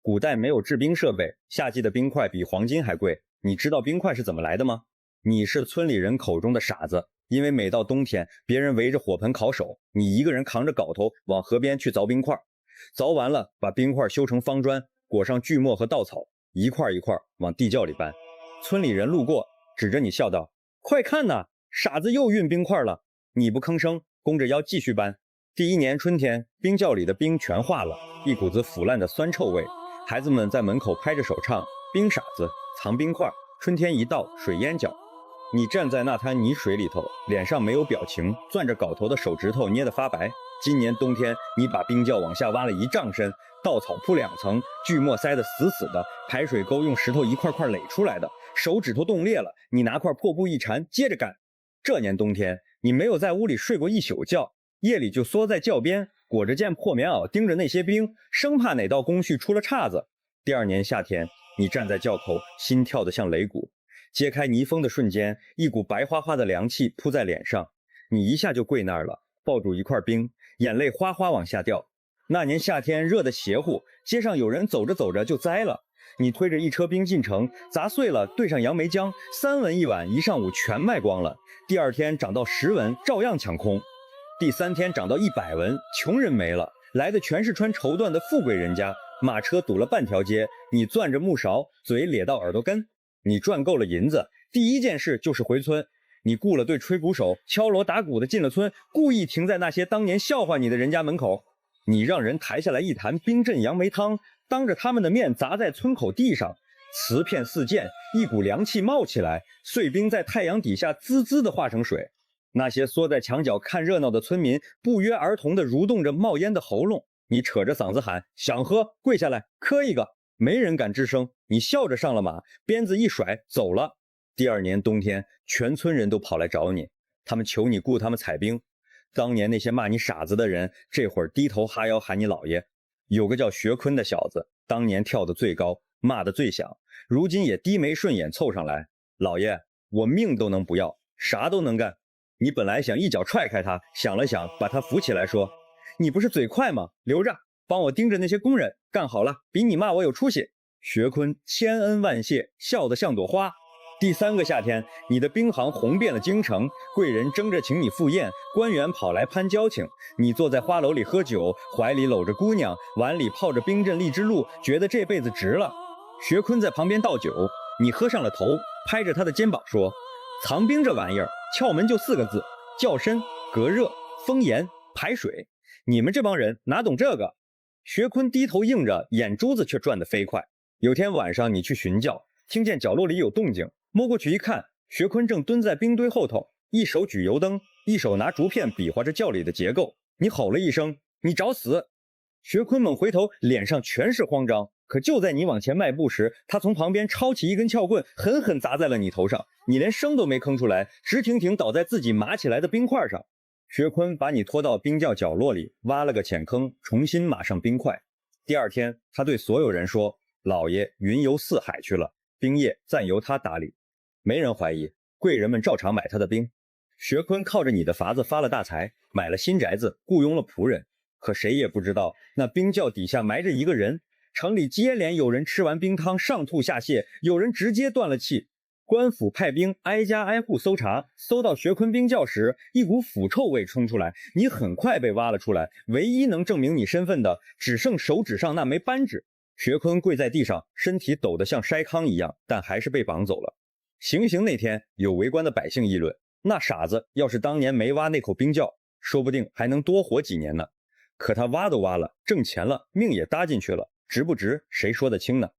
古代没有制冰设备，夏季的冰块比黄金还贵。你知道冰块是怎么来的吗？你是村里人口中的傻子，因为每到冬天，别人围着火盆烤手，你一个人扛着镐头往河边去凿冰块，凿完了把冰块修成方砖，裹上锯末和稻草，一块一块往地窖里搬。村里人路过，指着你笑道：“快看呐，傻子又运冰块了。”你不吭声，弓着腰继续搬。第一年春天，冰窖里的冰全化了，一股子腐烂的酸臭味。孩子们在门口拍着手唱：“冰傻子，藏冰块，春天一到，水淹脚。”你站在那滩泥水里头，脸上没有表情，攥着镐头的手指头捏得发白。今年冬天，你把冰窖往下挖了1丈深，稻草铺2层，锯末塞得死死的，排水沟用石头一块块垒出来的，手指头冻裂了，你拿块破布一缠，接着干。这年冬天，你没有在屋里睡过一宿觉，夜里就缩在窖边，裹着件破棉袄，盯着那些冰，生怕哪道工序出了岔子。第二年夏天，你站在窖口，心跳得像擂鼓。揭开泥封的瞬间，一股白花花的凉气扑在脸上，你一下就跪那儿了，抱住一块冰，眼泪哗哗往下掉。那年夏天热得邪乎，街上有人走着走着就栽了。你推着一车冰进城，砸碎了，兑上杨梅浆，3文一碗，一上午全卖光了。第二天涨到10文，照样抢空。第3天涨到100文，穷人没了，来的全是穿绸缎的富贵人家，马车堵了半条街，你攥着木勺，嘴咧到耳朵根。你赚够了银子，第一件事就是回村。你雇了队吹鼓手，敲锣打鼓的进了村，故意停在那些当年笑话你的人家门口。你让人抬下来一坛冰镇杨梅汤，当着他们的面砸在村口地上，瓷片四溅，一股凉气冒起来，碎冰在太阳底下滋滋地化成水。那些缩在墙角看热闹的村民不约而同地蠕动着冒烟的喉咙。你扯着嗓子喊：“想喝，跪下来磕一个！”没人敢吱声。你笑着上了马，鞭子一甩走了。第二年冬天，全村人都跑来找你，他们求你雇他们采冰。当年那些骂你傻子的人，这会儿低头哈腰喊你老爷。有个叫学坤的小子，当年跳得最高，骂得最响，如今也低眉顺眼凑上来：“老爷，我命都能不要，啥都能干。”你本来想一脚踹开他，想了想，把他扶起来说：“你不是嘴快吗？留着，帮我盯着那些工人，干好了，比你骂我有出息。”学坤千恩万谢，笑得像朵花。第3个夏天，你的冰行红遍了京城，贵人争着请你赴宴，官员跑来攀交情。你坐在花楼里喝酒，怀里搂着姑娘，碗里泡着冰镇荔枝露，觉得这辈子值了。学坤在旁边倒酒，你喝上了头，拍着他的肩膀说：“藏冰这玩意儿，窍门就4个字：较深、隔热、封严、排水。你们这帮人哪懂这个？”学坤低头应着，眼珠子却转得飞快。有天晚上，你去寻教，听见角落里有动静，摸过去一看，学坤正蹲在冰堆后头，一手举油灯，一手拿竹片比划着窖里的结构。你吼了一声：“你找死！”学坤猛回头，脸上全是慌张。可就在你往前迈步时，他从旁边抄起一根撬棍，狠狠砸在了你头上。你连声都没吭出来，直挺挺倒在自己码起来的冰块上。学坤把你拖到冰窖角落里，挖了个浅坑，重新码上冰块。第二天，他对所有人说：“老爷云游四海去了，冰业暂由他打理。”没人怀疑，贵人们照常买他的冰。学坤靠着你的法子发了大财，买了新宅子，雇佣了仆人。可谁也不知道，那冰窖底下埋着一个人。城里接连有人吃完冰汤上吐下泻，有人直接断了气。官府派兵挨家挨户搜查，搜到学坤冰窖时，一股腐臭味冲出来，你很快被挖了出来。唯一能证明你身份的，只剩手指上那枚扳指。学坤跪在地上，身体抖得像筛糠一样，但还是被绑走了。行刑那天，有围观的百姓议论，那傻子要是当年没挖那口冰窖，说不定还能多活几年呢。可他挖都挖了，挣钱了，命也搭进去了，值不值谁说得清呢？